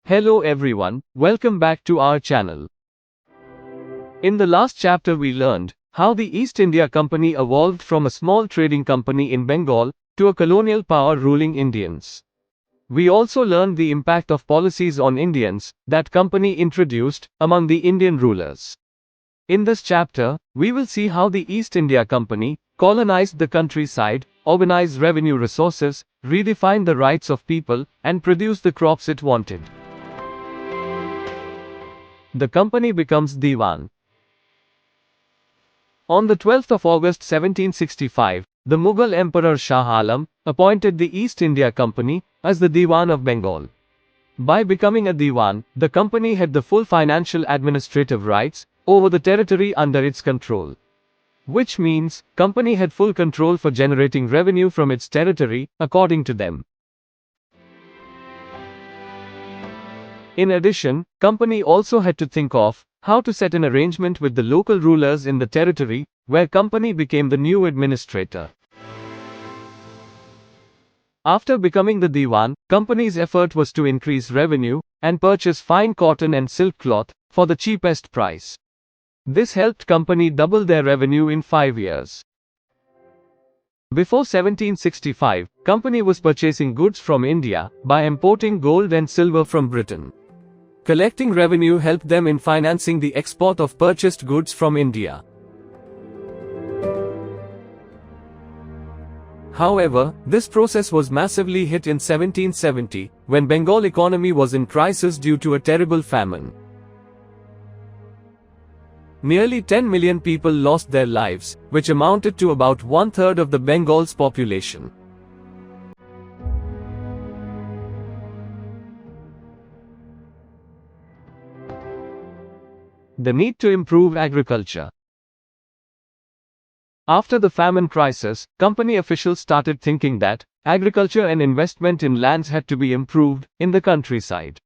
Hello everyone, welcome back to our channel. In the last chapter we learned how the East India Company evolved from a small trading company in Bengal to a colonial power ruling Indians. We also learned the impact of policies on Indians that company introduced among the Indian rulers. In this chapter, we will see how the East India Company colonized the countryside, organized revenue resources, redefined the rights of people, and produced the crops it wanted. The company becomes Deewan. On the 12th of August 1765, the Mughal Emperor Shah Alam appointed the East India Company as the Deewan of Bengal. By becoming a Deewan, the company had the full financial administrative rights over the territory under its control. Which means, company had full control for generating revenue from its territory, according to them. In addition, company also had to think of how to set an arrangement with the local rulers in the territory, where company became the new administrator. After becoming the Deewan, company's effort was to increase revenue and purchase fine cotton and silk cloth for the cheapest price. This helped company double their revenue in 5 years. Before 1765, company was purchasing goods from India by importing gold and silver from Britain. Collecting revenue helped them in financing the export of purchased goods from India. However, this process was massively hit in 1770, when Bengal economy was in crisis due to a terrible famine. Nearly 10 million people lost their lives, which amounted to about 1/3 of the Bengal's population. The need to improve agriculture. After the famine crisis, company officials started thinking that agriculture and investment in lands had to be improved in the countryside.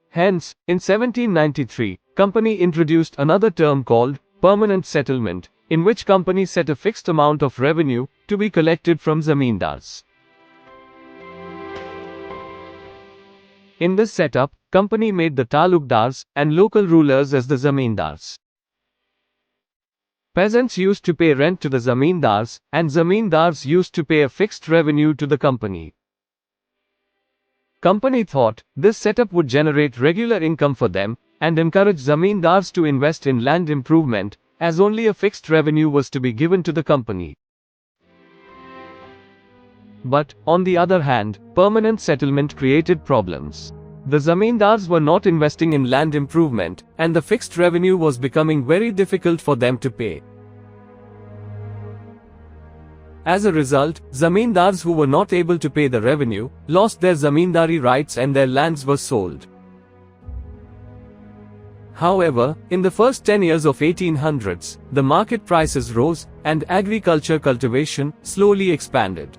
Hence, in 1793, company introduced another term called permanent settlement, in which company set a fixed amount of revenue to be collected from zamindars. In this setup, company made the talukdars and local rulers as the zamindars. Peasants used to pay rent to the zamindars, and zamindars used to pay a fixed revenue to the company. Company thought this setup would generate regular income for them and encourage zamindars to invest in land improvement, as only a fixed revenue was to be given to the company. But, on the other hand, permanent settlement created problems. The zamindars were not investing in land improvement, and the fixed revenue was becoming very difficult for them to pay. As a result, zamindars who were not able to pay the revenue lost their zamindari rights and their lands were sold. However, in the first 10 years of 1800s, the market prices rose and agriculture cultivation slowly expanded.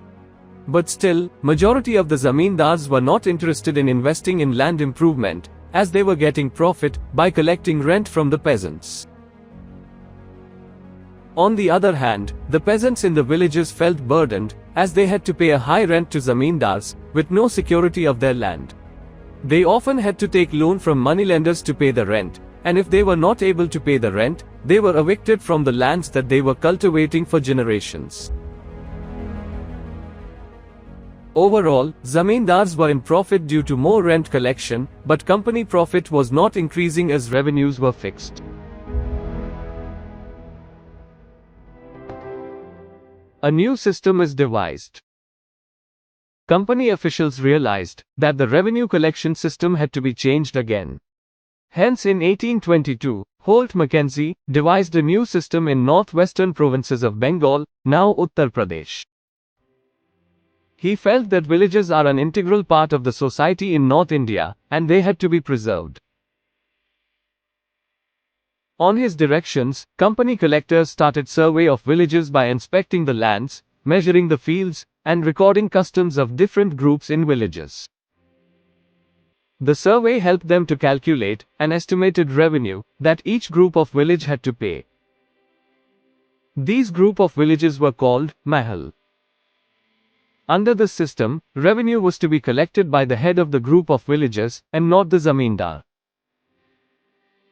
But still, majority of the zamindars were not interested in investing in land improvement, as they were getting profit by collecting rent from the peasants. On the other hand, the peasants in the villages felt burdened, as they had to pay a high rent to zamindars, with no security of their land. They often had to take loan from moneylenders to pay the rent, and if they were not able to pay the rent, they were evicted from the lands that they were cultivating for generations. Overall, zamindars were in profit due to more rent collection, but company profit was not increasing as revenues were fixed. A new system is devised. Company officials realized that the revenue collection system had to be changed again. Hence in 1822, Holt Mackenzie devised a new system in northwestern provinces of Bengal, now Uttar Pradesh. He felt that villages are an integral part of the society in North India, and they had to be preserved. On his directions, company collectors started survey of villages by inspecting the lands, measuring the fields, and recording customs of different groups in villages. The survey helped them to calculate an estimated revenue that each group of village had to pay. These group of villages were called Mahal. Under this system, revenue was to be collected by the head of the group of villages, and not the zamindar.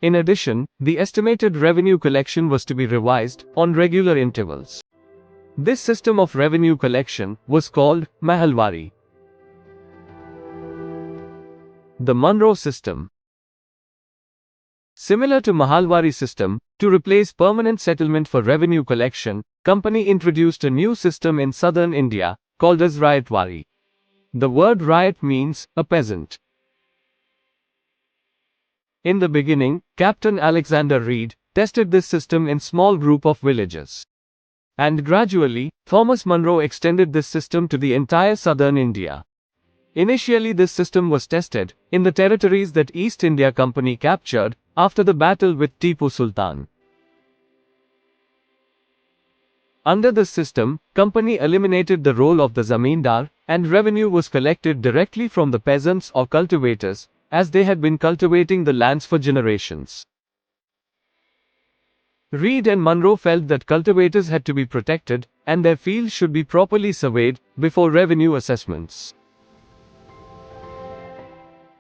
In addition, the estimated revenue collection was to be revised on regular intervals. This system of revenue collection was called Mahaalvari. The Munro system. Similar to Mahaalvari system, to replace permanent settlement for revenue collection, company introduced a new system in southern India, called as Ryatwari. The word Ryat means a peasant. In the beginning, Captain Alexander Reed tested this system in small group of villages. And gradually, Thomas Munro extended this system to the entire southern India. Initially this system was tested in the territories that East India Company captured after the battle with Tipu Sultan. Under this system, company eliminated the role of the zamindar, and revenue was collected directly from the peasants or cultivators, as they had been cultivating the lands for generations. Reed and Munro felt that cultivators had to be protected, and their fields should be properly surveyed before revenue assessments.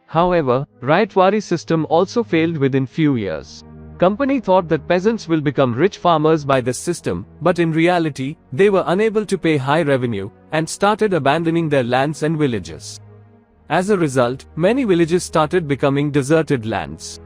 However, Ryatwari system also failed within few years. Company thought that peasants will become rich farmers by this system, but in reality, they were unable to pay high revenue, and started abandoning their lands and villages. As a result, many villages started becoming deserted lands.